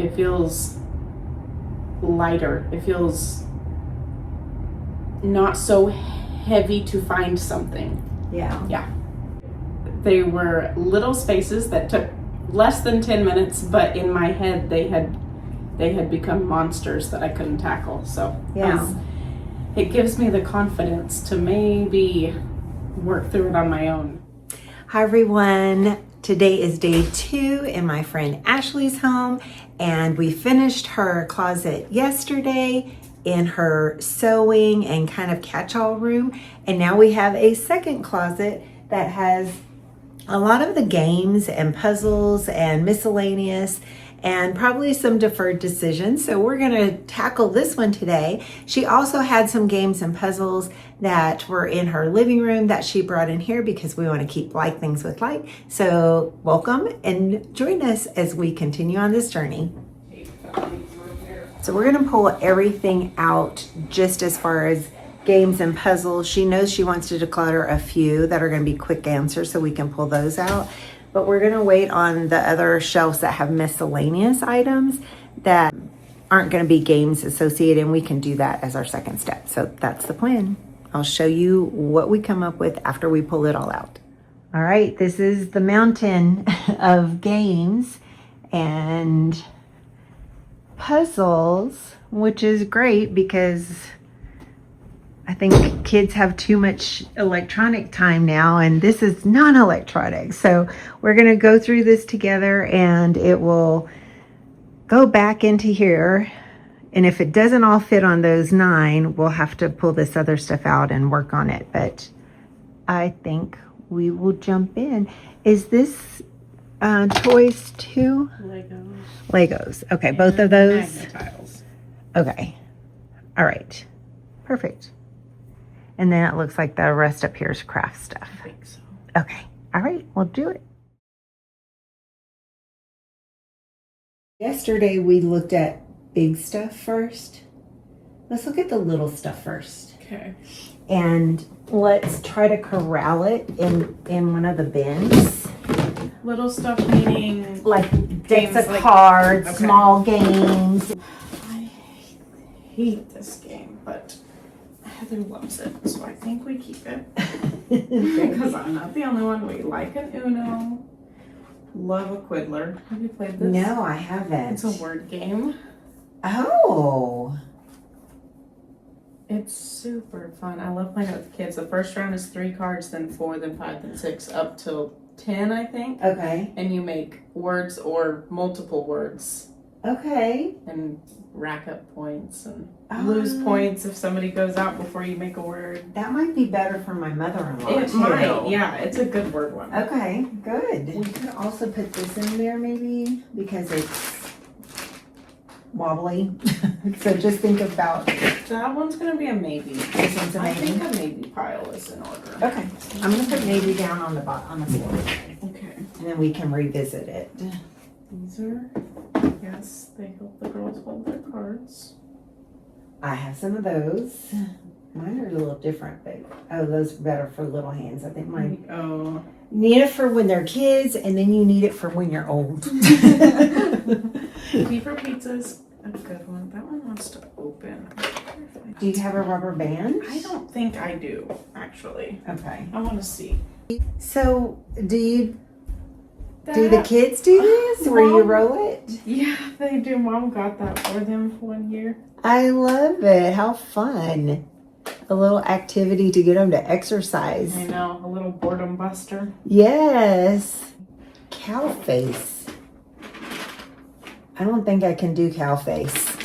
it feels lighter. It feels not so heavy to find something. Yeah. They were little spaces that took less than 10 minutes, but in my head they had become monsters that I couldn't tackle. So it gives me the confidence to maybe work through it on my own. Hi everyone. Today is day 2 in my friend Ashley's home, and we finished her closet yesterday in her sewing and kind of catch-all room, and now we have a second closet that has a lot of the games and puzzles and miscellaneous and probably some deferred decisions. So we're going to tackle this one today. She also had some games and puzzles that were in her living room that she brought in here because we want to keep like things with like. So welcome and join us as we continue on this journey. So we're going to pull everything out just as far as games and puzzles. She knows she wants to declutter a few that are going to be quick answers, so we can pull those out. But we're going to wait on the other shelves that have miscellaneous items that aren't going to be games associated, and we can do that as our second step. So that's the plan. I'll show you what we come up with after we pull it all out. All right, this is the mountain of games and puzzles, which is great because I think kids have too much electronic time now, and this is non-electronic. So we're going to go through this together, and it will go back into here. And if it doesn't all fit on those 9, we'll have to pull this other stuff out and work on it. But I think we will jump in. Is this toys too? Legos. Okay, and both of those. Tiles. Okay. All right. Perfect. And then it looks like the rest up here is craft stuff. I think so. Okay. All right. We'll do it. Yesterday we looked at big stuff first. Let's look at the little stuff first. Okay. And let's try to corral it in one of the bins. Little stuff meaning like decks of cards, okay. Small games. I hate this game, but Heather loves it, so I think we keep it. Because I'm not the only one. We like an Uno. Love a Quiddler. Have you played this? No, I haven't. It's a word game. Oh. It's super fun. I love playing it with kids. The first round is 3 cards, then 4, then 5, then 6, up till 10, I think. Okay. And you make words or multiple words. Okay. And rack up points and lose points if somebody goes out before you make a word. That might be better for my mother-in-law. It might, yeah. It's a good word one. Okay, good. We could also put this in there maybe because it's wobbly. So just think about... That one's going to be a maybe. This one's a maybe? I think a maybe pile is in order. Okay. I'm going to put maybe down on the floor. Okay. And then we can revisit it. These are... Yes, they help the girls hold their cards. I have some of those. Mine are a little different, but those are better for little hands. I think mine. Oh. Need it for when they're kids, and then you need it for when you're old. P for Pizza's a good one. That one wants to open. Do you have a rubber band? I don't think I do, actually. Okay. I want to see. So, do the kids do this where you roll it? Yeah, they do. Mom got that for them 1 year. I love it. How fun. A little activity to get them to exercise. I know. A little boredom buster. Yes. Cow face. I don't think I can do cow face.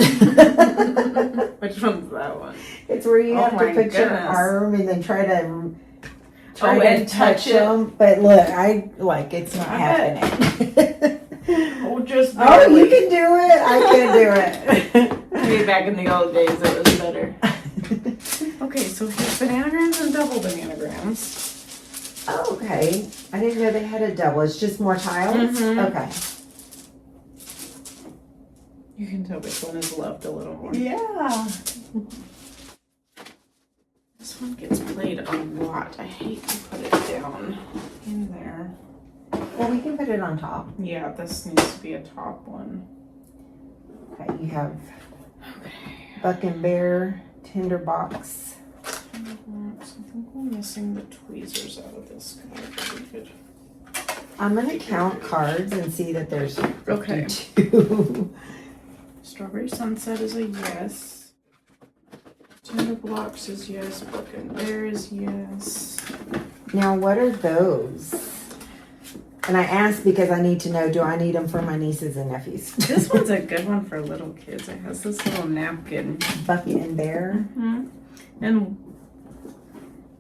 Which one's that one? It's where you have to put your arm and then try to touch them. But look, it's not happening. Just barely. You can do it. I can't do it. Maybe back in the old days it was better. Okay, so here's bananagrams and double bananagrams. Oh, okay. I didn't know they had a double. It's just more tiles? Mm-hmm. Okay. You can tell which one is loved a little more. Yeah. This one gets played a lot. I hate to put it down in there. Well, we can put it on top. Yeah, this needs to be a top one. You have Buck and Bear, Tinderbox. I think we're missing the tweezers out of this. I'm gonna count cards and see that there's 52. Okay. Strawberry Sunset is a yes. Tinderbox is yes. Book and Bear is yes. Now, what are those? And I asked because I need to know, do I need them for my nieces and nephews? This one's a good one for little kids. It has this little napkin. Bucky and Bear. Mm-hmm. And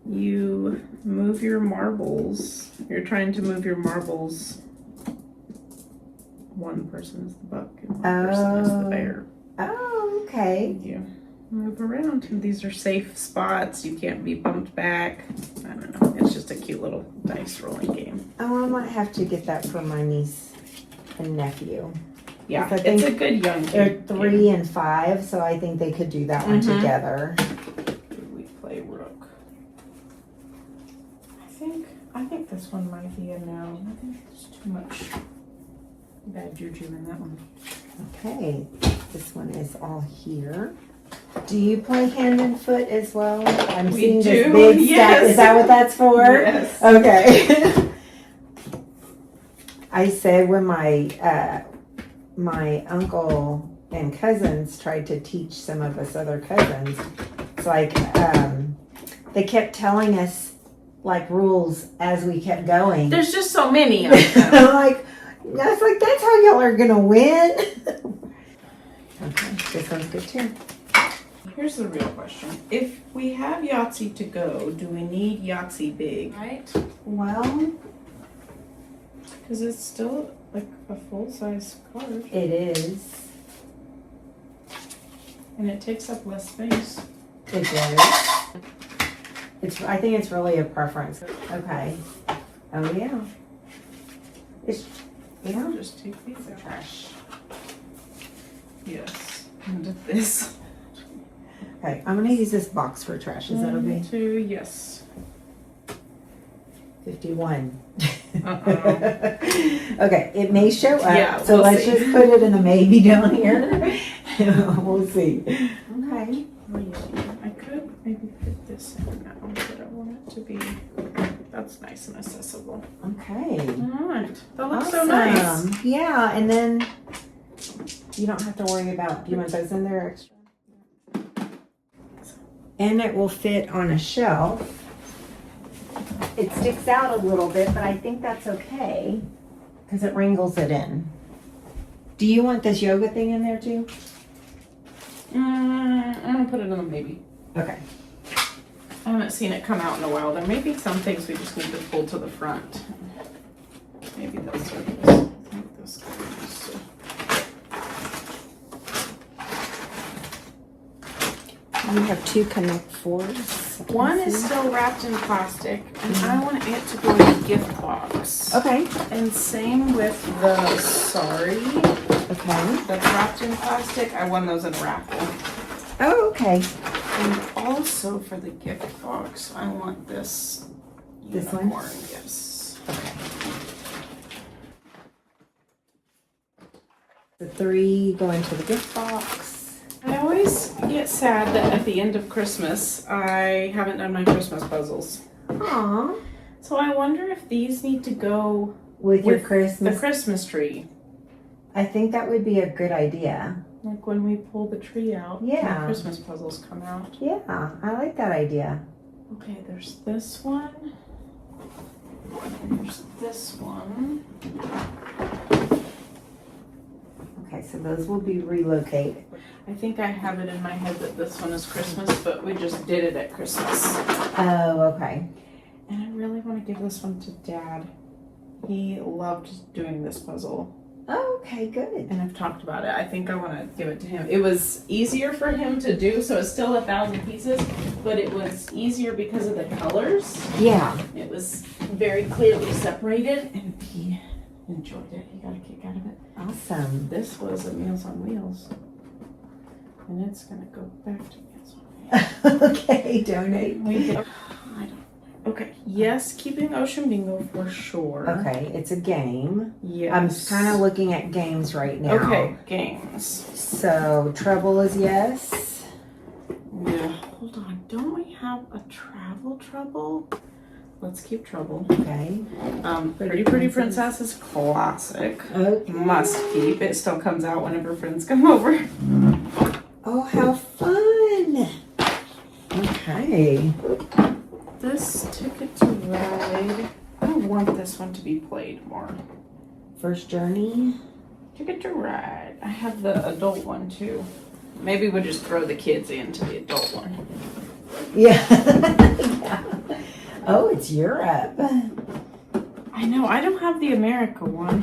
you move your marbles. You're trying to move your marbles. One person is the buck and one person is the bear. Oh, okay. You move around. And these are safe spots. You can't be bumped back. I don't know. It's just a cute little dice rolling game. Oh, I might have to get that for my niece and nephew. Yeah, I think it's a good young they're kid. 3 and 5, so I think they could do that one together. We play rook. I think this one might be a no. I think there's too much bad juju in that one. Okay, this one is all here. Do you play hand and foot as well? I'm We seeing do, this big stack. yes. Is that what that's for? Yes. Okay. I said when my uncle and cousins tried to teach some of us other cousins, it's like they kept telling us like rules as we kept going. There's just so many of I'm them. like, I was like, that's how y'all are gonna win. Okay, this one's good too. Here's the real question. If we have Yahtzee to go, do we need Yahtzee big? Right? Well, Because it's still like a full-size card. it is. And it takes up less space. It does. I think it's really a preference. Okay. Oh yeah. I'll just take these out. Trash. Yes. And this. Okay, I'm gonna use this box for trash. Is that okay? 1, 2, yes. 51. Uh-oh. Okay, it may show up. Yeah, so we'll let's see. just put it in a maybe down here. We'll see. Okay. Oh, yeah. I could maybe fit this in now, but I want it to be, that's nice and accessible. Okay. All right. That looks Awesome. so nice. Yeah, and then you don't have to worry about, do you want those in there extra? And it will fit on a shelf. It sticks out a little bit, but I think that's okay because it wrangles it in. Do you want this yoga thing in there too? I'm gonna put it in a maybe. Okay. I haven't seen it come out in a while. There may be some things we just need to pull to the front. Maybe they'll serve this. I think this could use to. You have 2 Connect 4s. One is still wrapped in plastic, and I want it to go in a gift box. Okay. And same with the sorry Okay. that's wrapped in plastic. I won those in a raffle. Oh, okay. And also for the gift box, I want this This one? unicorn. Yes. Okay. The 3 go into the gift box. I always get sad that at the end of Christmas, I haven't done my Christmas puzzles. Aw. So I wonder if these need to go With your the Christmas. Christmas tree. I think that would be a good idea. Like when we pull the tree out, Yeah. the Christmas puzzles come out. Yeah, I like that idea. Okay, there's this one. And there's this one. Okay, so those will be relocated. I think I have it in my head that this one is Christmas, but we just did it at Christmas. Oh, okay. And I really want to give this one to Dad. He loved doing this puzzle. Oh, okay, good. And I've talked about it. I think I want to give it to him. It was easier for him to do, so it's still 1,000 pieces, but it was easier because of the colors. Yeah. It was very clearly separated, and he enjoyed it. He got a kick out of it. Awesome. This was a Meals on Wheels, and it's going to go back to Meals on Wheels. Okay, donate. We did. Okay, yes, keeping Ocean Bingo for sure. Okay, it's a game. Yes. I'm kind of looking at games right now. Okay, games. So Trouble is yes. Yeah. Hold on. Don't we have a Trouble? Let's keep Trouble. Okay. Pretty Princess is classic. Okay. Must keep. It still comes out whenever friends come over. Oh, how fun! Okay. This Ticket to Ride. I want this one to be played more. First Journey. Ticket to Ride. I have the adult one too. Maybe we'll just throw the kids into the adult one. Yeah. Yeah. Oh, it's Europe. I know. I don't have the America one.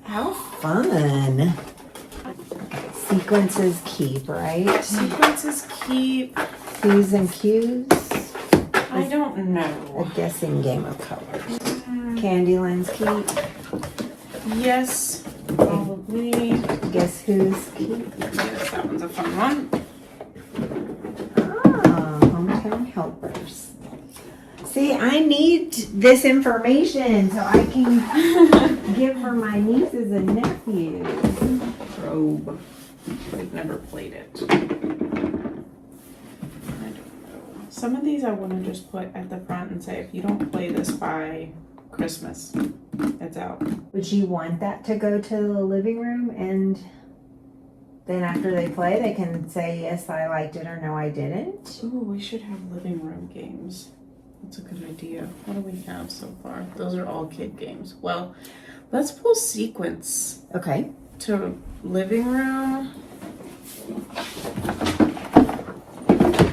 How fun. Sequences keep, right? Sequences keep. Q's and Q's. I don't A know. guessing game of colors. Candyland's keep. Yes, probably. Guess who's keep? Yes, that one's a fun one. Ah, Hometown Helpers. See, I need this information so I can give for my nieces and nephews. Probe. We've never played it. I don't know. Some of these I want to just put at the front and say, if you don't play this by Christmas, it's out. Would you want that to go to the living room and then after they play, they can say, yes, I liked it or no, I didn't? Ooh, we should have living room games. That's a good idea. What do we have so far? Those are all kid games. Well, let's pull sequence Okay. to living room.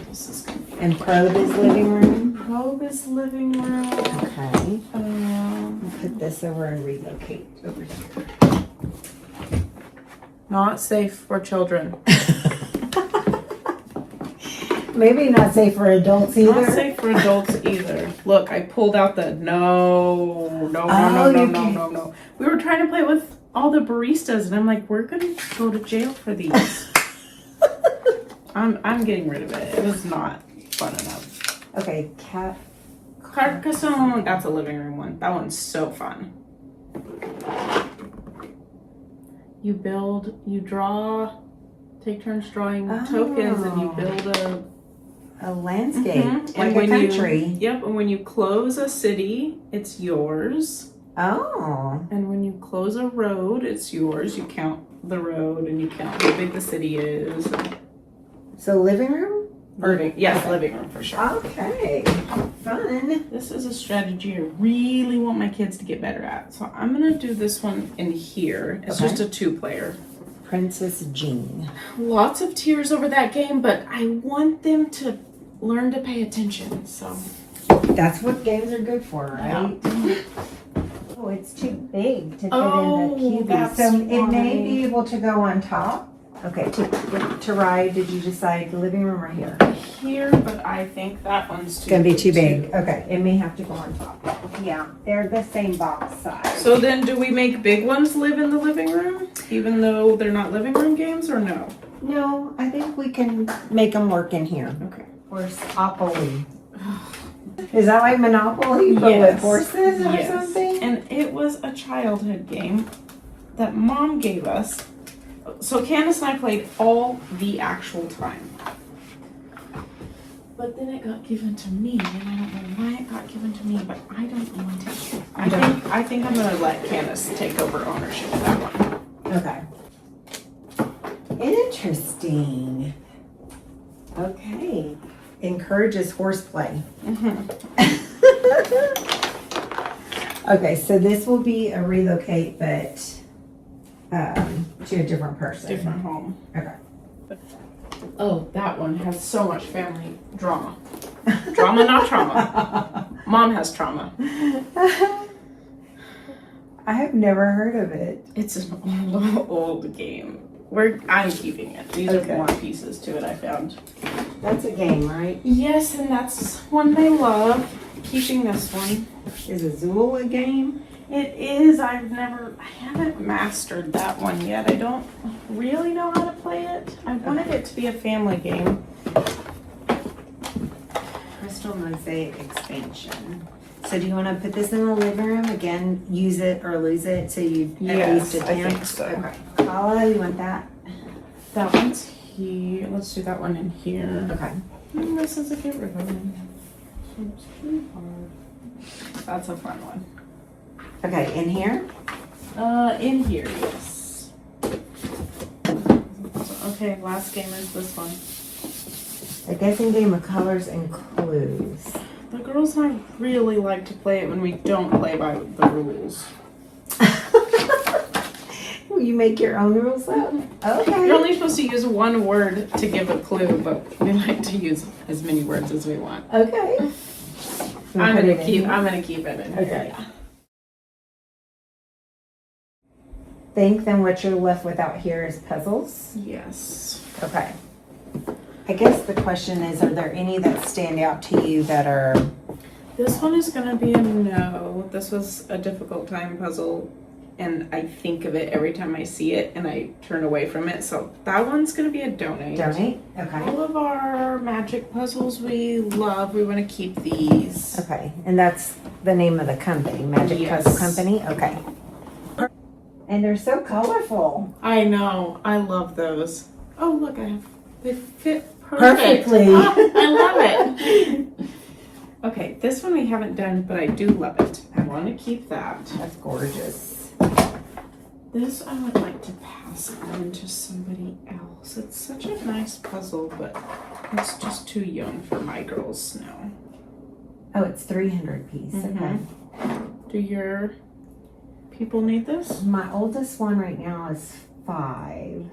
This is gonna be And Probe is living room? Probe is living room. Okay. Um, I'll put this over and relocate over here. not safe for children. Maybe not safe for adults either. Not safe for adults either. Look, I pulled out the no. We were trying to play with all the baristas, and I'm like, we're gonna go to jail for these. I'm getting rid of it. It was not fun enough. Okay, Carcassonne, that's a living room one. That one's so fun. You build, you draw, take turns drawing tokens, and you build a landscape, Mhm. like And a when country. Yep, and when you close a city, it's yours. Oh, And when you close a road, it's yours. You count the road and you count how big the city is. so living room? Living room for sure. Okay, fun. This is a strategy I really want my kids to get better at. So I'm gonna do this one in here. It's Okay. just a 2-player. Princess Jean. Lots of tears over that game, but I want them to learn to pay attention. So That's what games are good for, right? Oh, it's too big to fit in the cubie. that's So it may why. be able to go on top. Okay, to ride, did you decide the living room or here? here, but I think that one's It's gonna be too big. Okay, it may have to go on top. Yeah, they're the same box size. So then do we make big ones live in the living room, even though they're not living room games, or no? No, I think we can make them work in here. Okay. Or Opoly. Is that like Monopoly, but with Yes. horses or Yes. something? And it was a childhood game that Mom gave us. So Candace and I played all the actual time. But then it got given to me, and I don't know why it got given to me, but I don't want it. I think I'm gonna let Candace take over ownership of that one. Okay. Interesting. Okay. Encourages horseplay. Okay, so this will be a relocate, but to a different person. Different home. Okay. Oh, that one has so much family drama. Drama, not trauma. Mom has trauma. I have never heard of it. It's an old game. I'm keeping it. These Okay. are more pieces to it I found. That's a game, right? Yes, and that's one they love. Keeping this one. Is Azul a game? It is. I haven't mastered that one yet. I don't really know how to play it. I wanted it to be a family game. Crystal Mosaic Expansion. So do you want to put this in the living room? Again, use it or lose it so you at least Yes, I attempt? think so. Okay. Paula, you want that? That one's here. Let's do that one in here. Okay. This is a get rid of one. It's too hard. That's a fun one. Okay, in here? In here, yes. Okay, last game is this one. A guessing game of colors and clues. The girls and I really like to play it when we don't play by the rules. You make your own rules up? Okay. You're only supposed to use one word to give a clue, but we like to use as many words as we want. Okay. I'm gonna keep it in. Okay. Think then what you're left without here is puzzles. Yes. Okay. I guess the question is, are there any that stand out to you that are... This one is gonna be a no. This was a difficult time puzzle, and I think of it every time I see it, and I turn away from it. So that one's gonna be a donate. Donate? Okay. All of our magic puzzles we love. We want to keep these. Okay. And that's the name of the company, Magic Yes. Puzzle Company? Okay. And they're so colorful. I know. I love those. Oh, look, they fit Perfectly. Ah, I love it. Okay, this one we haven't done, but I do love it. I want to keep that. That's gorgeous. This I would like to pass on to somebody else. It's such a nice puzzle, but it's just too young for my girls now. Oh, it's 300 piece. Okay. Do your people need this? My oldest one right now is 5.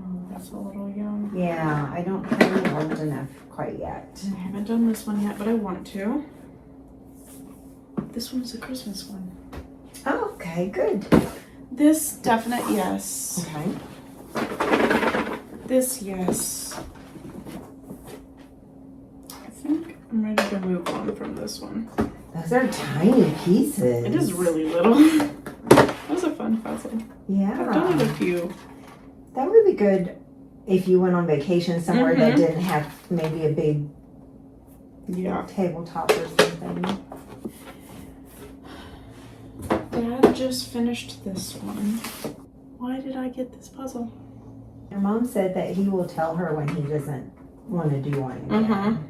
Oh, that's a little young. Yeah, I don't think I'm old enough quite yet. I haven't done this one yet, but I want to. This one's a Christmas one. Oh, okay, good. This definite yes. Okay. This yes. I think I'm ready to move on from this one. Those are tiny pieces. It is really little. That was a fun puzzle. Yeah. I've done it a few. That would be good if you went on vacation somewhere that didn't have maybe a big tabletop or something. Dad just finished this one. Why did I get this puzzle? Your mom said that he will tell her when he doesn't want to do one again.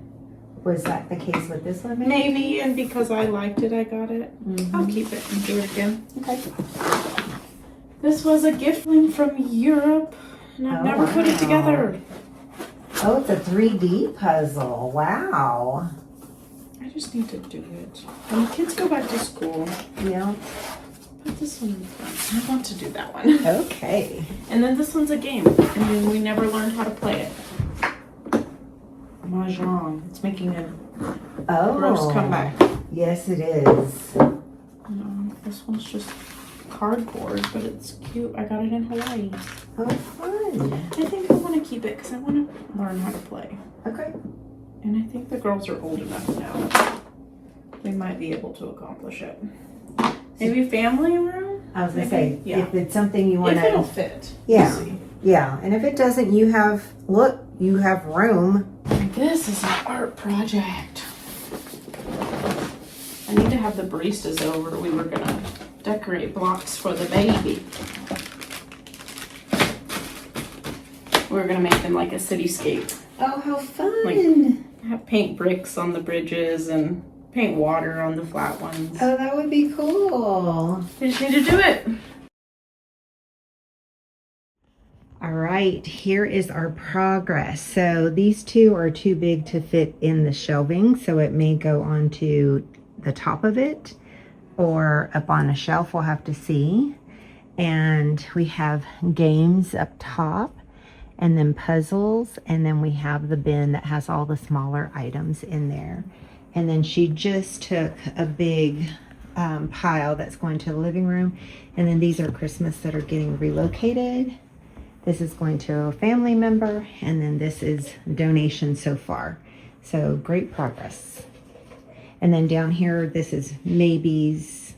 Was that the case with this one? Maybe, and because I liked it, I got it. I'll keep it and do it again. Okay. This was a giftling from Europe, and I've never put it together. Oh, it's a 3D puzzle. Wow. I just need to do it. When the kids go back to school, Yeah. put this one in front. I want to do that one. Okay. And then this one's a game, and then we never learned how to play it. Mahjong. It's making a gross comeback. Yes, it is. This one's just cardboard, but it's cute. I got it in Hawaii. Oh, fun. I think I want to keep it because I want to learn how to play. Okay. And I think the girls are old enough now. They might be able to accomplish it. Maybe family room? I was going to say, yeah. if it's something you want If it'll to... fit. Yeah. We'll see. Yeah, and if it doesn't, you have room. This is an art project. I need to have the baristas over. We were going to decorate blocks for the baby. We were going to make them like a cityscape. Oh, how fun. Have paint bricks on the bridges and paint water on the flat ones. Oh, that would be cool. We just need to do it. All right, here is our progress. So these two are too big to fit in the shelving, so it may go onto the top of it or up on a shelf. We'll have to see. And we have games up top, and then puzzles, and then we have the bin that has all the smaller items in there. And then she just took a big pile that's going to the living room, and then these are Christmas that are getting relocated. This is going to a family member, and then this is donation so far. So great progress. And then down here, this is maybes,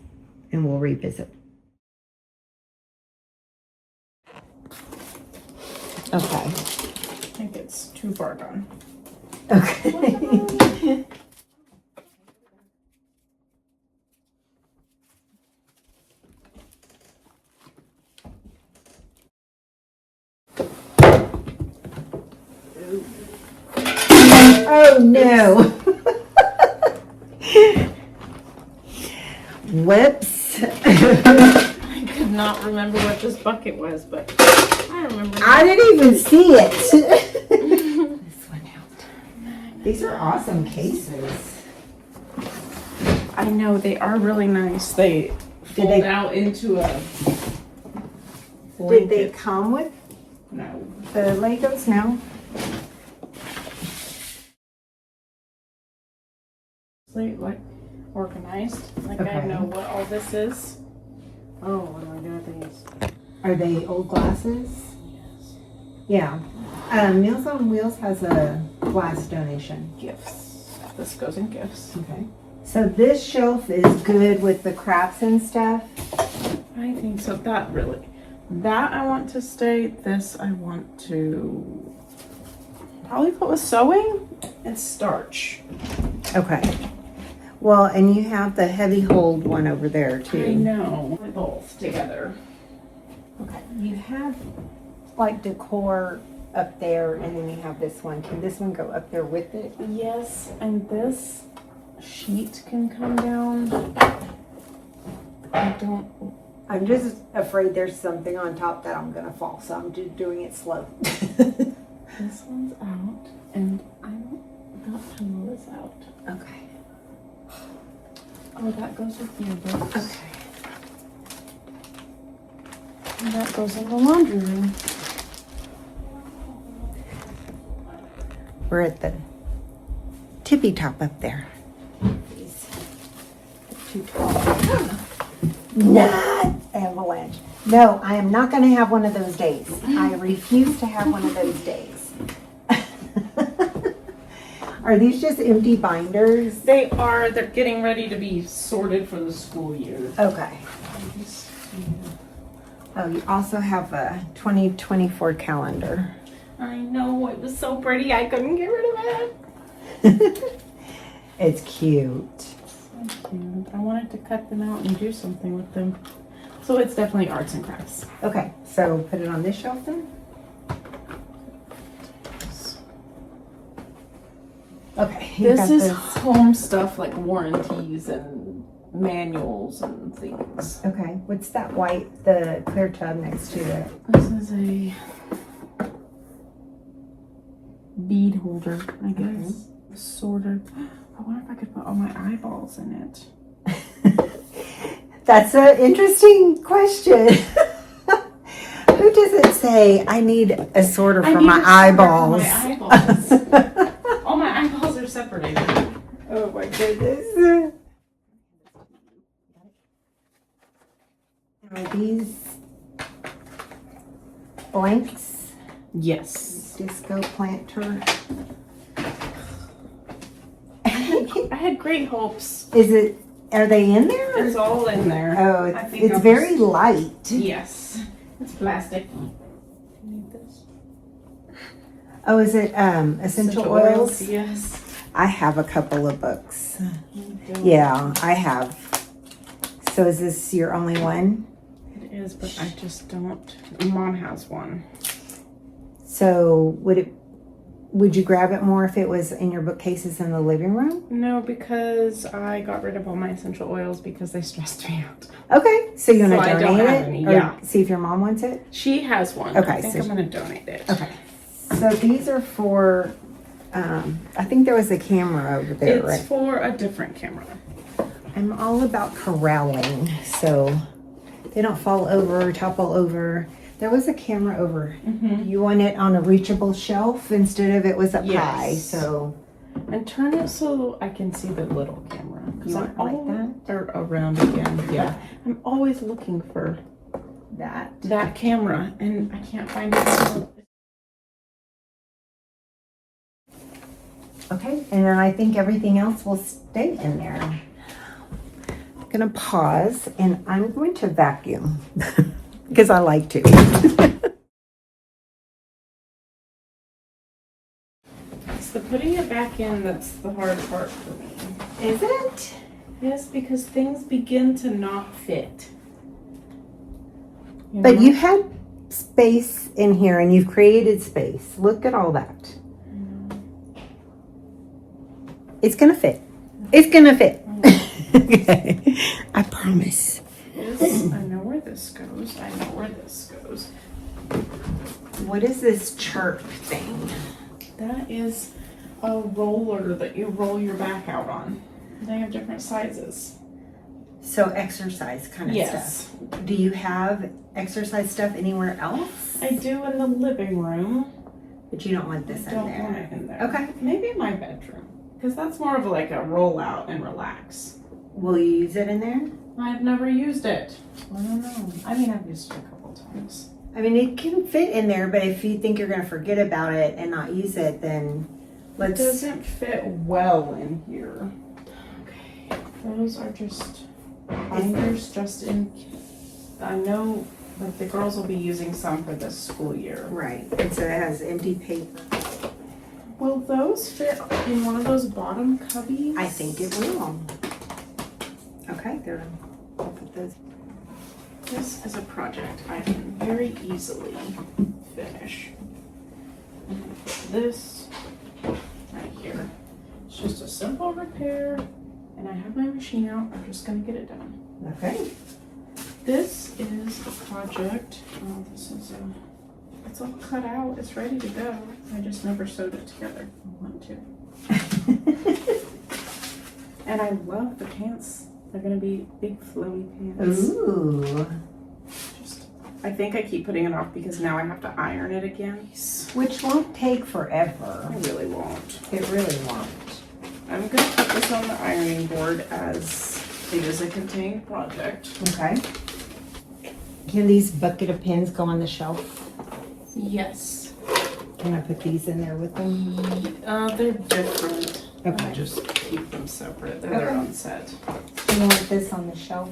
and we'll revisit. Okay. I think it's too far gone. Okay. Oh no. Whoops. I could not remember what this bucket was, but I remember. I didn't even see it. This one out. These are awesome cases. I know, they are really nice. They fold out into a Did they come with no the Legos? No. like organized. Like Okay. I know what all this is. Oh, what do I do with these? Are they old glasses? Yes. Yeah. Meals on Wheels has a glass donation. Gifts. This goes in gifts. Okay. So this shelf is good with the crafts and stuff. I think so. That I want to stay. This I want to probably put with sewing and starch. Okay. Well, and you have the heavy hold one over there too. I know. Both together. Okay. You have like decor up there, and then you have this one. Can this one go up there with it? Yes, and this sheet can come down. I'm just afraid there's something on top that I'm gonna fall, so I'm just doing it slow. This one's out, and I'm not to roll this out. Okay. Oh, that goes with your books. Okay. And that goes in the laundry room. We're at the tippy top up there. Too tall. Not avalanche. No, I am not going to have one of those days. I refuse to have one of those days. Are these just empty binders? They are. They're getting ready to be sorted for the school year. Okay. Oh, you also have a 2024 calendar. I know, it was so pretty, I couldn't get rid of it. It's cute. So cute. I wanted to cut them out and do something with them. So it's definitely arts and crafts. Okay, so put it on this shelf then? Okay. This is home stuff like warranties and manuals and things. Okay, what's that white, the clear tub next to it? This is a bead holder, I guess. Sort of. I wonder if I could put all my eyeballs in it. That's an interesting question. Who does it say, I need a sorter for my eyeballs? All my eyeballs are separated. Oh my goodness. Are these blanks? Yes. Disco planter. I had great hopes. Are they in there? It's all in there. Oh, I think it's I'll very just- light. Yes. It's plastic. Need this? Oh, is it essential oils? Yes. I have a couple of books. You do. Yeah, I have. So is this your only one? It is, but I just don't. Mom has one. So would you grab it more if it was in your bookcases in the living room? No, because I got rid of all my essential oils because they stressed me out. Okay, so you want to So I don't donate have it? any, Or yeah. see if your mom wants it? She has one. Okay, I think so I'm going to donate it. Okay. So these are for, I think there was a camera over there, It's right? for a different camera. I'm all about corralling, so they don't fall over or topple over. There was a camera over. Mm-hmm. You want it on a reachable shelf instead of it was up Yes. high, so. And turn it so I can see the little camera. You want it like that? Or around again, yeah. I'm always looking for that camera, and I can't find it. Okay, and then I think everything else will stay in there. I'm gonna pause and I'm going to vacuum because I like to. It's the putting it back in that's the hard part for me. Is it? Yes, because things begin to not fit. But you had space in here and you've created space. Look at all that. It's gonna fit. It's gonna fit. Okay. I promise. I know where this goes. I know where this goes. What is this chirp thing? That is a roller that you roll your back out on. They have different sizes. So exercise kind of stuff. Do you have exercise stuff anywhere else? I do in the living room. But you don't want this in Don't there. want it in there. Okay. Maybe in my bedroom. Because that's more of like a roll out and relax. Will you use it in there? I've never used it. I don't know. I mean, I've used it a couple times. I mean, it can fit in there, but if you think you're going to forget about it and not use it, then It doesn't fit well in here. Okay. Those are just binders just in. I know like the girls will be using some for this school year. Right. And so it has empty paper. Will those fit in one of those bottom cubbies? I think it will. Okay, there. I'll put those. This is a project I can very easily finish. I'm gonna put this right here. It's just a simple repair, and I have my machine out. I'm just gonna get it done. Okay. This is a project. Oh, it's all cut out. It's ready to go. I just never sewed it together. I want to. And I love the pants. They're gonna be big flowy pants. Ooh. I think I keep putting it off because now I have to iron it again. Which won't take forever. I really won't. It really won't. I'm gonna put this on the ironing board as it is a contained project. Okay. Can these bucket of pins go on the shelf? Yes. Can I put these in there with them? They're different. Okay. I just keep them separate. They're their Okay. own set. Do you want this on the shelf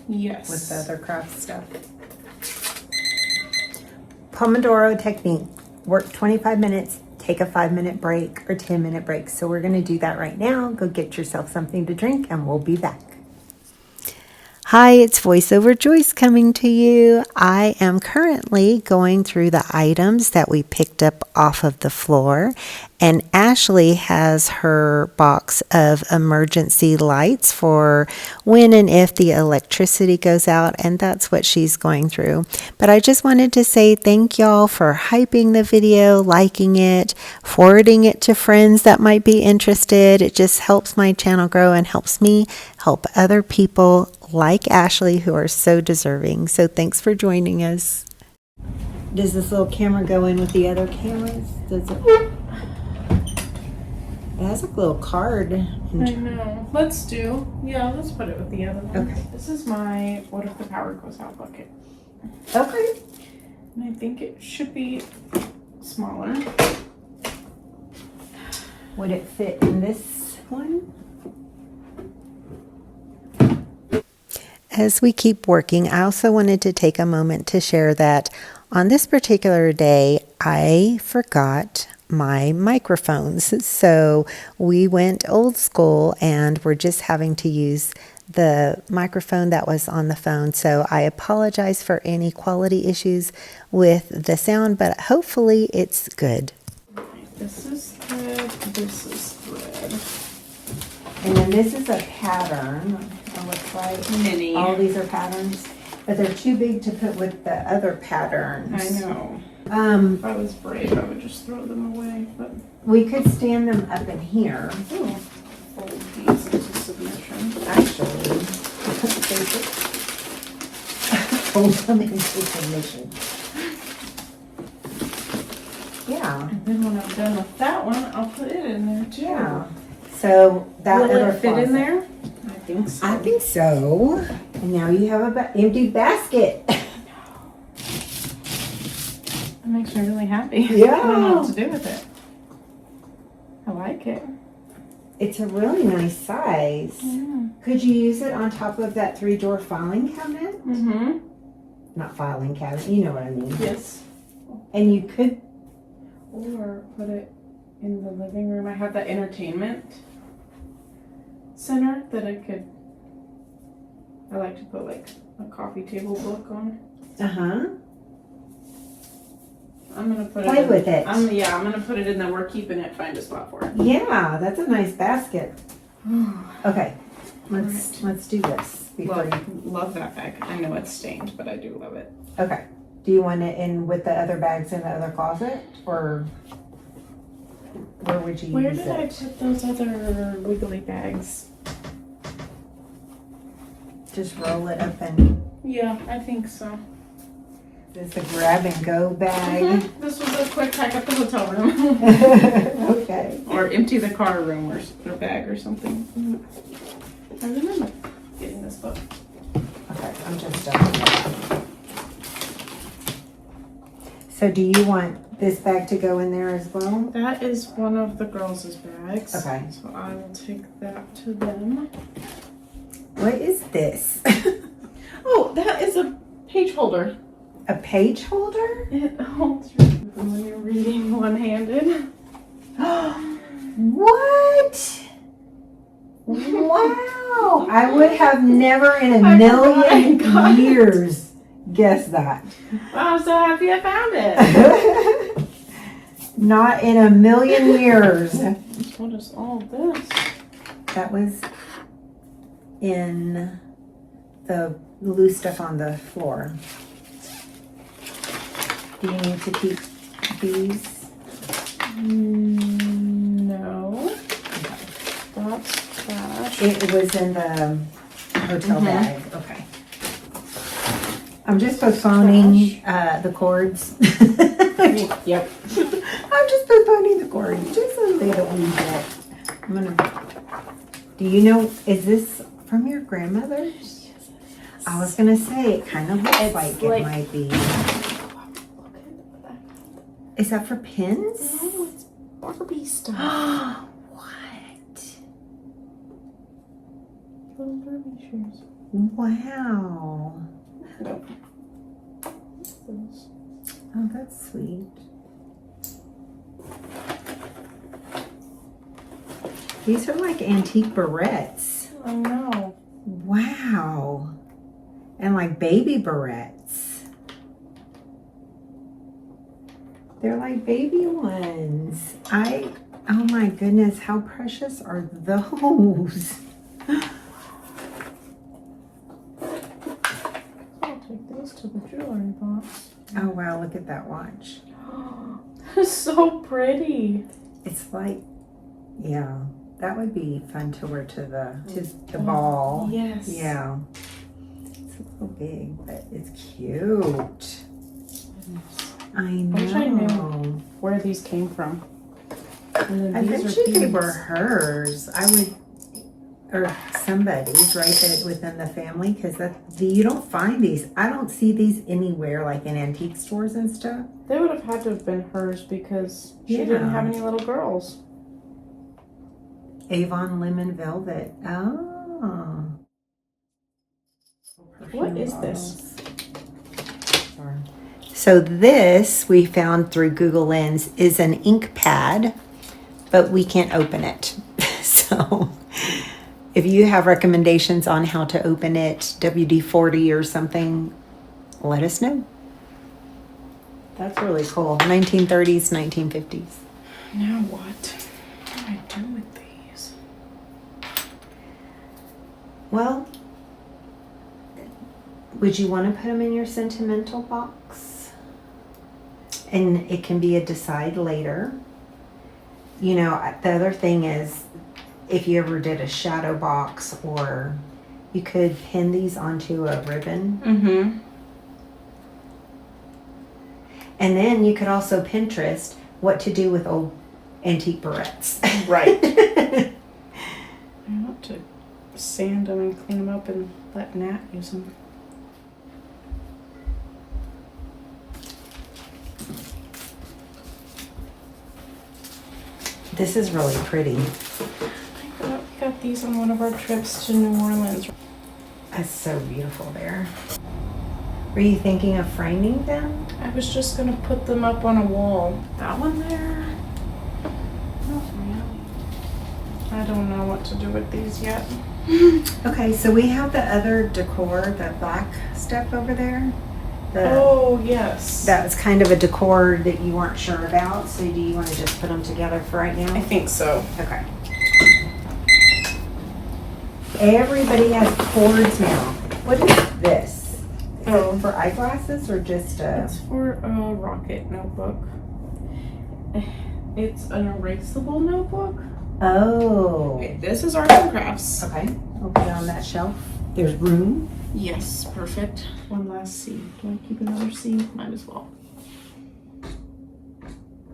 Yes. with the other craft stuff? Pomodoro technique. Work 25 minutes, take a 5-minute break or 10-minute break. So we're going to do that right now. Go get yourself something to drink and we'll be back. Hi, it's VoiceOver Joyce coming to you. I am currently going through the items that we picked up off of the floor, and Ashley has her box of emergency lights for when and if the electricity goes out, and that's what she's going through. But I just wanted to say thank y'all for hyping the video, liking it, forwarding it to friends that might be interested. It just helps my channel grow and helps me help other people like Ashley who are so deserving. So thanks for joining us. Does this little camera go in with the other cameras? Does it? It has a little card. I know. Let's put it with the other one. Okay. This is my what if the power goes out bucket. Okay. And I think it should be smaller. Would it fit in this one? As we keep working, I also wanted to take a moment to share that on this particular day, I forgot my microphones. So we went old school and we're just having to use the microphone that was on the phone. So I apologize for any quality issues with the sound, but hopefully it's good. This is thread, this is thread. And then this is a pattern. It looks like Mini. all these are patterns, but they're too big to put with the other patterns. I know. If I was brave, I would just throw them away, but We could stand them up in here. ooh, fold these into submission. Actually, hold them into submission. Yeah. And then when I'm done with that one, I'll put it in there too. Yeah. So that Will other it fit closet. in there? I think so. I think so. And now you have a empty basket. It makes me really happy. Yeah. I don't know what to do with it. I like it. It's a really nice size. Yeah. Could you use it on top of that 3-drawer filing cabinet? Mm-hmm. Not filing cabinet, you know what I mean. Yes. And you could, Or put it in the living room. I have that entertainment center that I like to put like a coffee table book on. uh-huh. I'm gonna put Play it in, with it. I'm gonna put it in there. We're keeping it. Find a spot for it. Yeah, that's a nice basket. Okay, let's do this before you. Love that bag. I know it's stained, but I do love it. Okay. Do you want it in with the other bags in the other closet, or where would you Where use did it? I put those other wiggly bags? Just roll it up and Yeah, I think so. it's a grab and go bag. This was a quick pack up the hotel room. Okay. Or empty the car room or bag or something. I remember getting this book. Okay, I'm just done. So do you want this bag to go in there as well? That is one of the girls' bags. Okay. So I will take that to them. What is this? Oh, that is a page holder. A page holder? It holds your when you're reading one-handed. What? Wow! I would have never in a I million forgot. years guessed that. I'm so happy I found it. Not in a million years. What is all this? That was in the loose stuff on the floor. Do you need to keep these? No. That's trash. It was in the hotel bag. Okay. I'm just postponing the cords. Yep. I'm just postponing the cords just a little wee bit. I'm gonna. Do you know? Is this from your grandmother's? I was gonna say it kind of looks It's like like- it might be. Is that for pins? No, it's Barbie stuff. What? Little Barbie shoes. Wow. Nope. What's this? Oh, that's sweet. These are like antique barrettes. I know. Wow. And like baby barrettes. They're like baby ones. Oh my goodness, how precious are those? I'll take these to the jewelry box. Oh wow, look at that watch. It's so pretty. It's like, yeah, that would be fun to wear to the ball. Yes. Yeah. It's a little big, but it's cute. I know. Wish I knew where these came from. And I then bet these are you they beads. were hers. I would, or somebody's, right, that within the family, because you don't find these. I don't see these anywhere, like in antique stores and stuff. They would have had to have been hers because she Yeah. didn't have any little girls. Avon Lemon Velvet. Oh. What is this? Sorry. So this we found through Google Lens is an ink pad, but we can't open it. So if you have recommendations on how to open it, WD-40 or something, let us know. That's really cool. 1930s, 1950s. Now what? What do I do with these? Well, would you want to put them in your sentimental box? And it can be a decide later. You know, the other thing is, if you ever did a shadow box, or you could pin these onto a ribbon. Mm-hmm. And then you could also Pinterest what to do with old antique barrettes. Right. I want to sand them and clean them up and let Nat use them. This is really pretty. We got these on one of our trips to New Orleans. That's so beautiful there. Were you thinking of framing them? I was just gonna put them up on a wall. That one there? Not really. I don't know what to do with these yet. Okay, so we have the other decor, the black stuff over there. Oh, yes. That was kind of a decor that you weren't sure about. So do you want to just put them together for right now? I think so. Okay. Everybody has cords now. What is this? Is it for eyeglasses or just It's for a Rocket notebook. It's an erasable notebook. Oh. Okay, this is arts and crafts. Okay. We'll put it on that shelf. There's room. Yes, perfect. One last C. Do I keep another C? Might as well.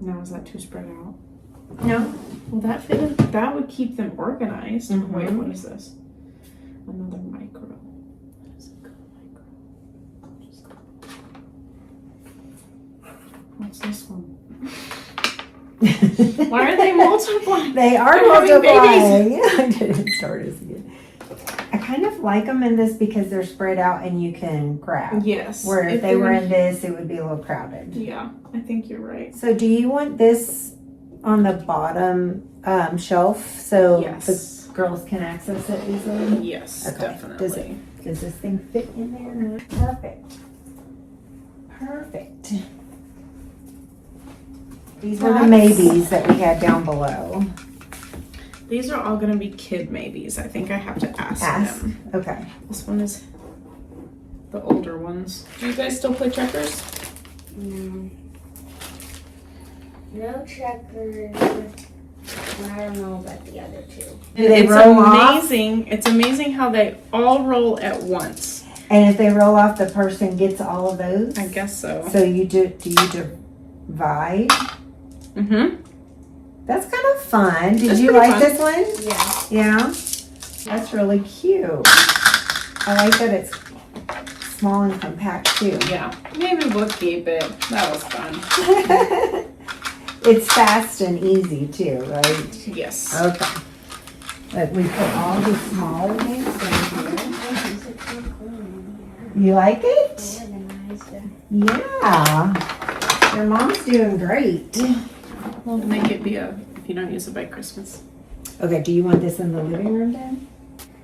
Now, is that too spread out? No. Will that fit in? That would keep them organized. Mhm. Wait, what is this? Another micro. What is it called? Micro. What's this one? Why are they multiplying? They are They're having multiplying. I didn't start this again. I kind of like them in this because they're spread out and you can grab. Yes. Where if they were in this, it would be a little crowded. Yeah, I think you're right. So do you want this on the bottom shelf so Yes. the girls can access it easily? Yes, Okay. definitely. Does this thing fit in there? Perfect. Perfect. These were the maybes that we had down below. These are all going to be kid maybes. I think I have to ask them. Okay. This one is the older ones. Do you guys still play checkers? No. No checkers. I don't know about the other two. Do they It's roll off? amazing. It's amazing how they all roll at once. And if they roll off, the person gets all of those? I guess so. So you do you divide? Mm-hmm. That's kind of fun. Did That's you pretty like fun. this one? Yeah. Yeah? That's really cute. I like that it's small and compact too. Yeah. Maybe we'll keep it. That was fun. It's fast and easy too, right? Yes. Okay. But we put all the smaller things in here. You like it? Yeah. Your mom's doing great. We'll make it be if you don't use it by Christmas. Okay, do you want this in the living room then?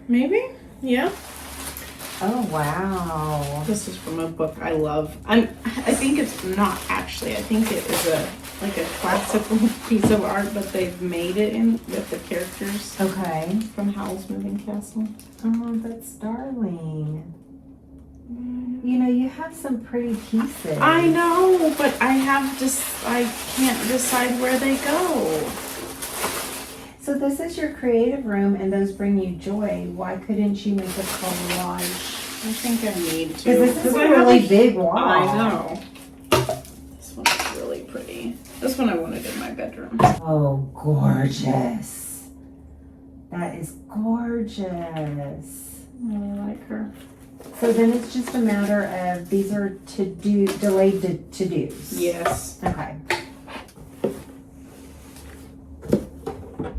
Maybe? Yeah. Oh, wow. This is from a book I love. I think it's not actually. I think it is a classical piece of art, but they've made it in with the characters Okay. from Howl's Moving Castle. Oh, that's darling. You know, you have some pretty pieces. I know, but I can't decide where they go. So this is your creative room and those bring you joy. Why couldn't you make a collage? I think I need to. Because this is a I have really big wall. I know. This one is really pretty. This one I wanted in my bedroom. Oh, gorgeous. That is gorgeous. I really like her. So then it's just a matter of these are delayed to-dos. Yes. Okay.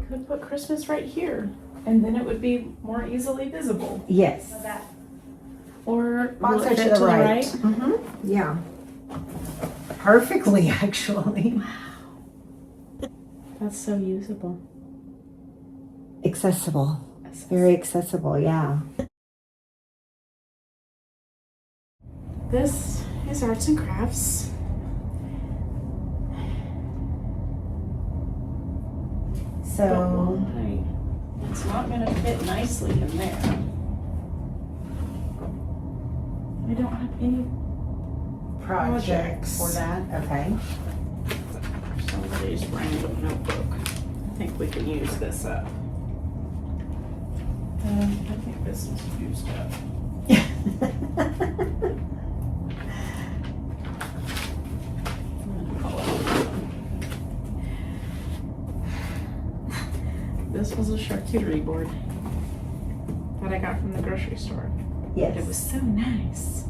Could put Christmas right here, and then it would be more easily visible. Yes. Or Box will are it to fit the right. Mm-hmm. Yeah. Perfectly, actually. That's so usable. Accessible. Very accessible, yeah. This is arts and crafts. So, It's not going to fit nicely in there. I don't have any projects for that, okay. somebody's random notebook. I think we can use this up. I think this is used up. This was a charcuterie board that I got from the grocery store. Yes. It was so nice.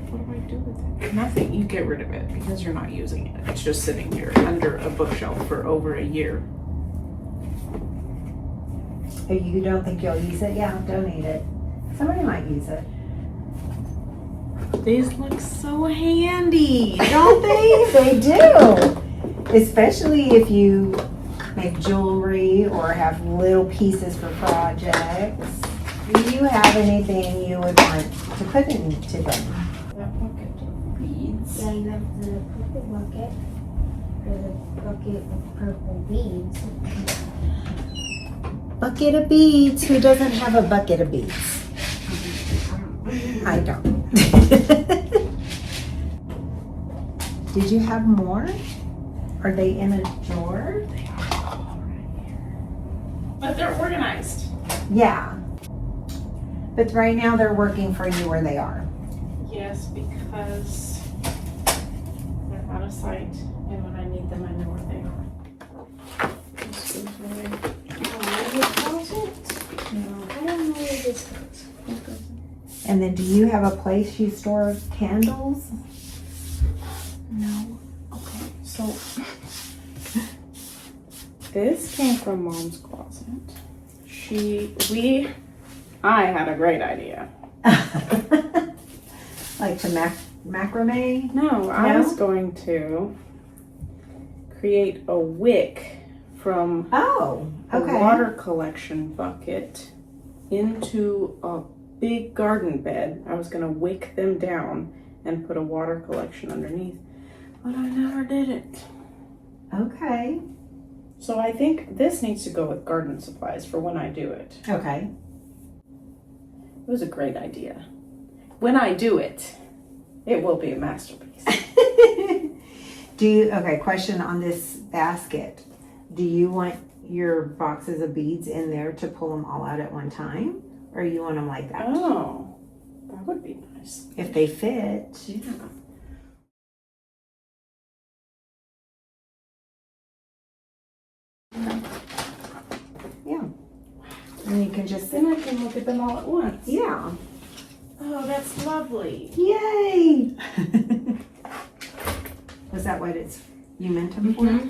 What do I do with it? Nothing. You get rid of it because you're not using it. It's just sitting here under a bookshelf for over a year. If you don't think you'll use it, yeah, donate it. Somebody might use it. These look so handy, don't they? They do. Especially if you make jewelry or have little pieces for projects. Do you have anything you would want to put into them? That bucket of beads. Yeah, you have the purple bucket. Or the bucket with purple beads. Bucket of beads. Who doesn't have a bucket of beads? I don't. Did you have more? Are they in a drawer? They are all right here. But they're organized. Yeah. But right now they're working for you where they are. Yes, because they're out of sight, and when I need them, I know where they are. This goes away. No. I don't know where this goes. It goes- And then do you have a place you store candles? No. Okay, so this came from Mom's closet. I had a great idea. Like the macrame? No, I was going to create a wick from Oh, a okay. water collection bucket into a big garden bed. I was going to wick them down and put a water collection underneath, but I never did it. Okay. So I think this needs to go with garden supplies for when I do it. Okay. It was a great idea. When I do it, it will be a masterpiece. Question on this basket. Do you want your boxes of beads in there to pull them all out at one time? Or you want them like that? Oh, that would be nice. If they fit. Yeah. Yeah. And you can just, Then I can look at them all at once. yeah. Oh, that's lovely. Yay! Was that what you meant them for?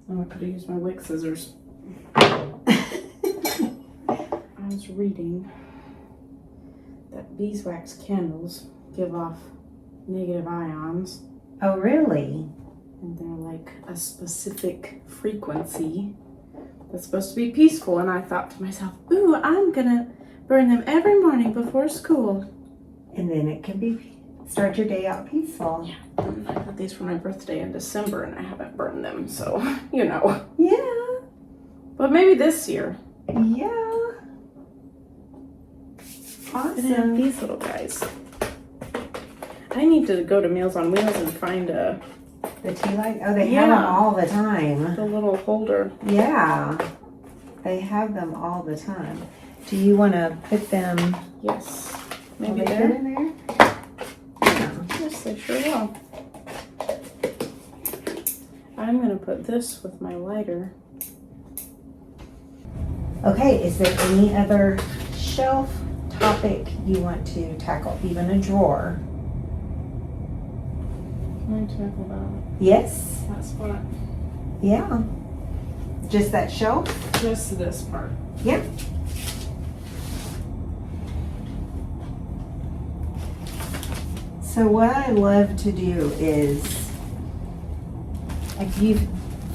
Oh, I could have used my wick scissors. I was reading that beeswax candles give off negative ions, Oh, really? and they're like a specific frequency that's supposed to be peaceful. And I thought to myself, ooh, I'm gonna burn them every morning before school. And then it can be, start your day out peaceful. Yeah, and I got these for my birthday in December, and I haven't burned them, so you know. Yeah. But maybe this year. Yeah. And I have Awesome. these little guys. I need to go to Meals on Wheels and find The tea light? Oh, they have Yeah. them all the time. the little holder. Yeah. They have them all the time. Do you want to put them Yes. will Maybe they fit there. in there? Yeah. Yes, they sure will. I'm gonna put this with my lighter. Okay, is there any other shelf topic you want to tackle? Even a drawer? Can I tackle that? Yes. That spot. Yeah. Just that shelf? Just this part. Yep. So what I love to do is, if you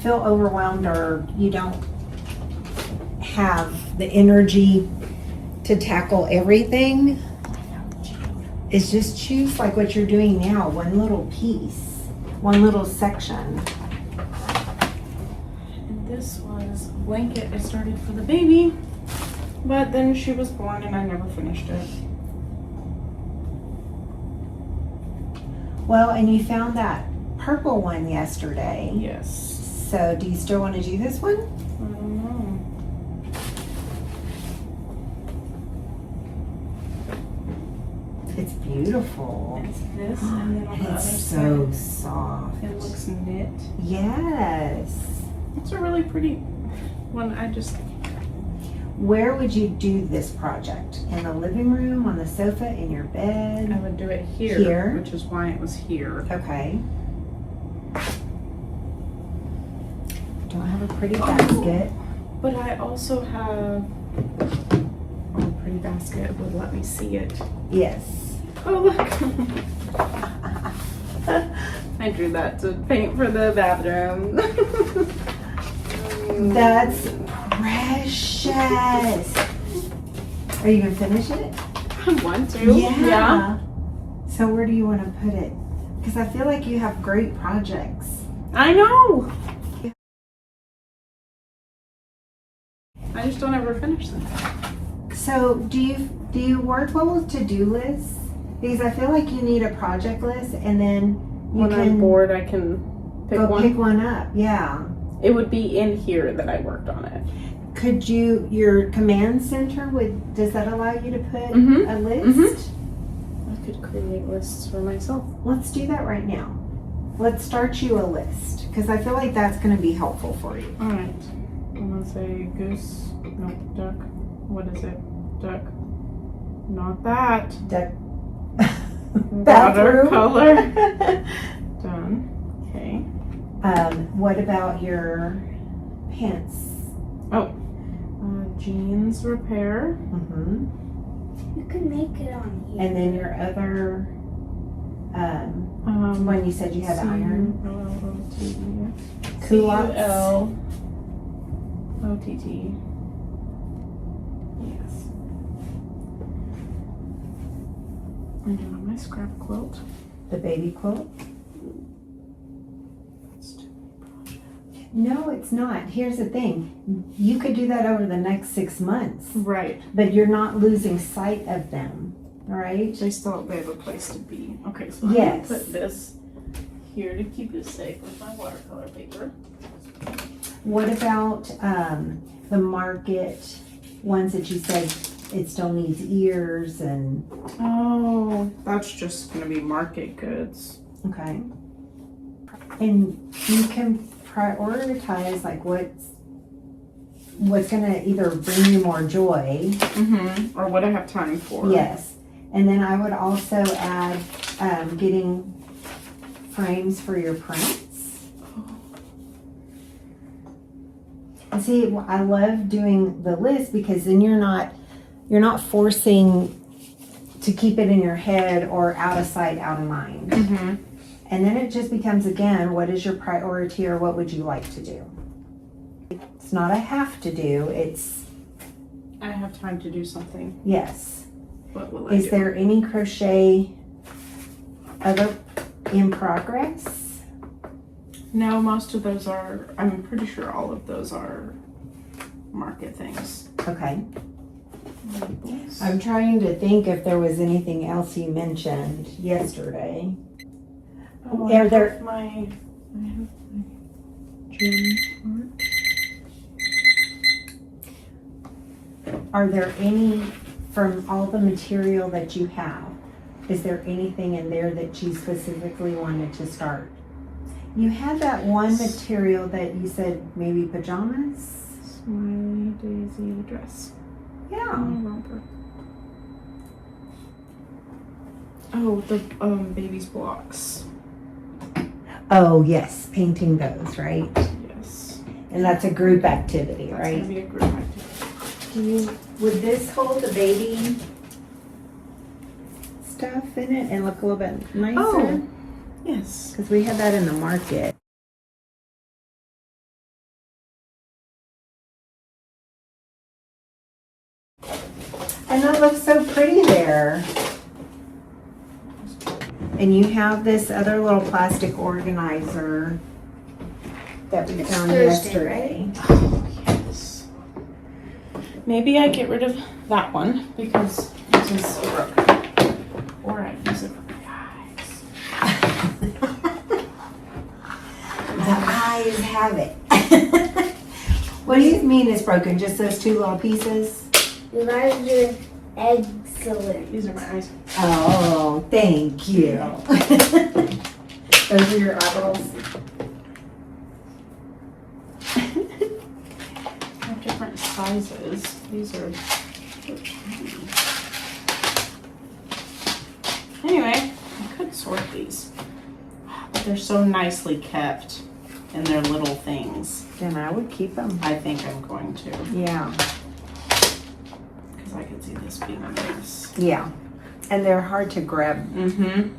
feel overwhelmed or you don't have the energy to tackle everything, is just choose like what you're doing now, one little piece, one little section. And this was a blanket I started for the baby, but then she was born and I never finished it. Well, and you found that purple one yesterday. Yes. So do you still want to do this one? I don't know. It's beautiful. It's this, and then on the other It's side, so soft. it looks knit. Yes. It's a really pretty one. Where would you do this project? In the living room, on the sofa, in your I bed? would do it here, Here? which is why it was here. Okay. Don't have a pretty basket. But I also have a pretty basket would let me see it. Yes. Oh look! I drew that to paint for the bathroom. That's precious. Are you gonna finish it? I want to. Yeah. So where do you want to put it? Because I feel like you have great projects. I know. I just don't ever finish them. So do you work well with to-do lists? Because I feel like you need a project list, and then you When can I'm bored, I can pick go one. pick one up. Yeah. It would be in here that I worked on it. Could you, your command center, does that allow you to put Mhm. a list? I could create lists for myself. Let's do that right now. Let's start you a list, because I feel like that's going to be helpful for you. All right. I'm gonna say goose. No, duck. What is it? Duck. Not that. Bathroom. Watercolor. Done. Okay. What about your pants? Jeans repair. Mm-hmm. You can make it on here. And then your other, when you said you had iron. Culottes. C-U-L-O-T-T. Yes. I'm doing my scrap quilt. The baby quilt? That's too many projects. No, it's not. Here's the thing. You could do that over the next 6 months, Right. but you're not losing sight of them, all right? They have a place to be. Okay, so Yes. I'm gonna put this here to keep it safe with my watercolor paper. What about the market ones that you said it still needs ears and, Oh, that's just gonna be market goods. okay. And you can prioritize like what's gonna either bring you more joy. Mm-hmm. Or what I have time for. Yes. And then I would also add getting frames for your prints. And see, I love doing the list because then you're not forcing to keep it in your head or out of sight, out of mind. Mm-hmm. And then it just becomes, again, what is your priority or what would you like to do? It's not a have to do, it's I have time to do something. yes. What will I Is do? there any crochet other in progress? No, most of those are, I'm pretty sure all of those are market things. Okay. Labels. I'm trying to think if there was anything else you mentioned yesterday. Oh, Are there- I have my gym art. Are there any, from all the material that you have, is there anything in there that you specifically wanted to start? You had that one material that you said maybe pajamas? Smiley Daisy dress. Yeah. Romper. Oh, the baby's blocks. Oh, yes, painting those, right? Yes. And that's a group activity, That's right? gonna be a group activity. Would this hold the baby stuff in it and look a little bit nicer? Oh, yes. Because we had that in the market. And that looks so pretty there. And you have this other little plastic organizer that we found Thursday, yesterday. Yes. Maybe I get rid of that one because this is broken. Or I use it for my eyes. The eyes have it. What do you mean it's broken? Just those two little pieces? You guys are excellent. These are my eyes. Oh, thank you. Those are your eyeballs. I have different sizes. These are so tiny. Anyway, I could sort these. But they're so nicely kept in their little things. Then I would keep them. I think I'm going to. Yeah. Because I could see this being a mess. Yeah. And they're hard to grab. Mm-hmm.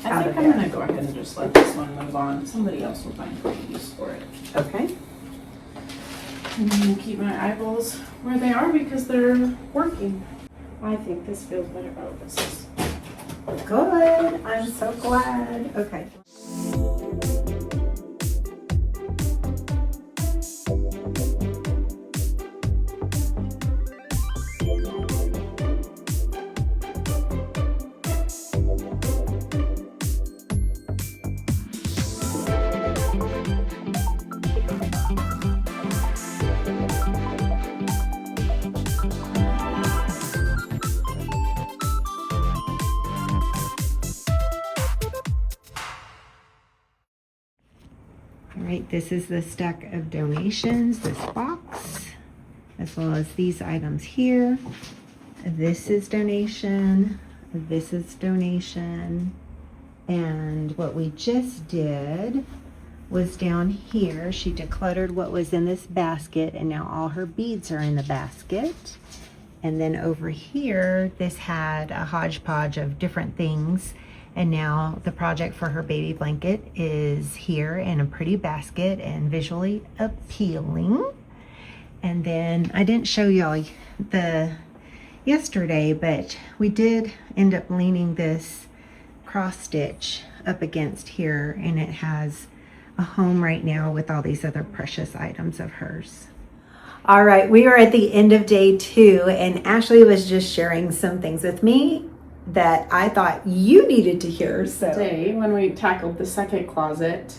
I Out think of I'm there. going to go ahead and just let this one move on. Somebody else will find a use for it. Okay. And I'm gonna keep my eyeballs where they are because they're working. I think this feels better. Oh, this is Good. I'm so glad. Okay. All right, this is the stack of donations, this box, as well as these items here. This is donation, this is donation, and what we just did was down here, she decluttered what was in this basket, and now all her beads are in the basket. And then over here, this had a hodgepodge of different things. And now the project for her baby blanket is here in a pretty basket and visually appealing. And then I didn't show y'all the yesterday, but we did end up leaning this cross stitch up against here, and it has a home right now with all these other precious items of hers. All right, we are at the end of day 2, and Ashley was just sharing some things with me that I thought you needed to hear. So today, when we tackled the second closet,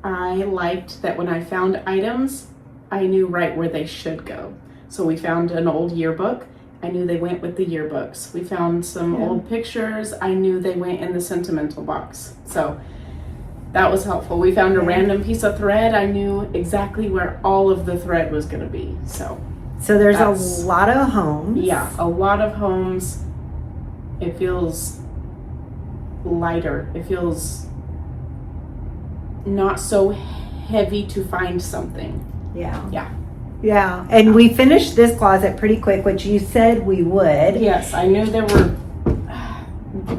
I liked that when I found items, I knew right where they should go. So we found an old yearbook. I knew they went with the yearbooks. We found some old pictures. I knew they went in the Sentimental box. So that was helpful. We found a random piece of thread. I knew exactly where all of the thread was going to be. So there's a lot of homes. Yeah, a lot of homes. It feels lighter. It feels not so heavy to find something. Yeah, and we finished this closet pretty quick, which you said we would. Yes, I knew there were,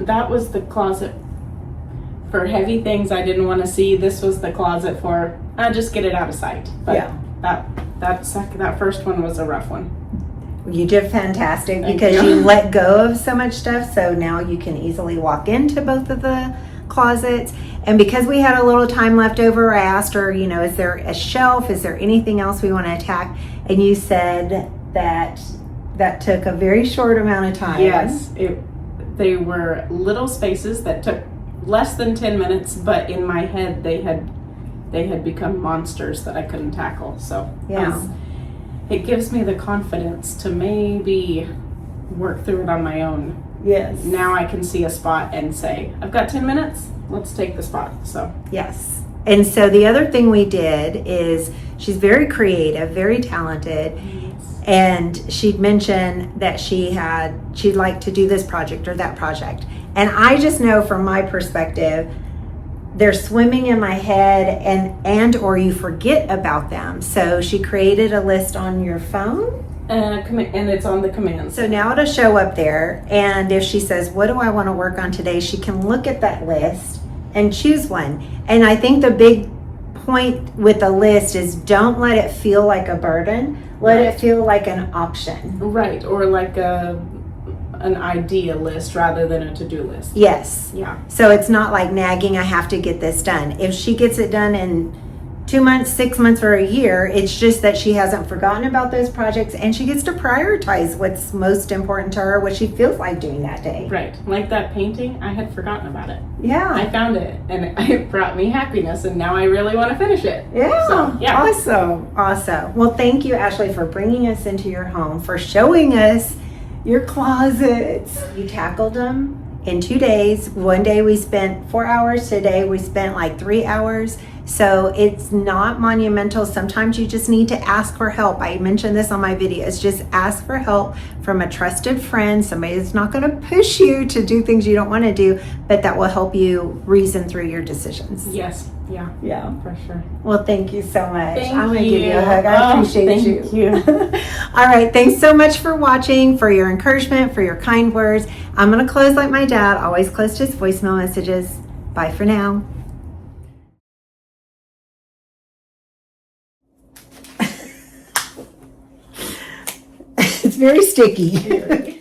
that was the closet for heavy things I didn't want to see. This was the closet for, just get it out of sight. But that first one was a rough one. You did fantastic because you let go of so much stuff, so now you can easily walk into both of the closets. And because we had a little time left over, I asked her, is there a shelf? Is there anything else we want to attack? And you said that took a very short amount of time. Yes, they were little spaces that took less than 10 minutes, but in my head they had become monsters that I couldn't tackle. So it gives me the confidence to maybe work through it on my own. Yes. Now I can see a spot and say, I've got 10 minutes, let's take the spot. So yes. And so the other thing we did is she's very creative, very talented. Yes. And she'd mentioned that she'd like to do this project or that project. And I just know from my perspective, they're swimming in my head and or you forget about them. So she created a list on your phone. And it's on the command. So now it'll show up there. And if she says, what do I want to work on today? She can look at that list and choose one. And I think the big point with the list is don't let it feel like a burden. Let it feel like an option. Right, or like an idea list rather than a to-do list. Yes. Yeah. So it's not like nagging, I have to get this done. If she gets it done in 2 months, 6 months, or a year, it's just that she hasn't forgotten about those projects and she gets to prioritize what's most important to her, what she feels like doing that day. Right. Like that painting, I had forgotten about it. Yeah. I found it and it brought me happiness and now I really want to finish it. Yeah. So, yeah. Awesome. Well, thank you, Ashley, for bringing us into your home, for showing us your closets. You tackled them in 2 days. One day we spent 4 hours. Today we spent like 3 hours. So it's not monumental. Sometimes you just need to ask for help. I mentioned this on my videos. Just ask for help from a trusted friend, somebody that's not going to push you to do things you don't want to do, but that will help you reason through your decisions. Yes. Yeah. Yeah. For sure. Well, thank you so much. Thank I'm going to you. give you a hug. I appreciate you. Thank you. All right. Thanks so much for watching, for your encouragement, for your kind words. I'm going to close like my dad always closed his voicemail messages. Bye for now. very sticky. Very.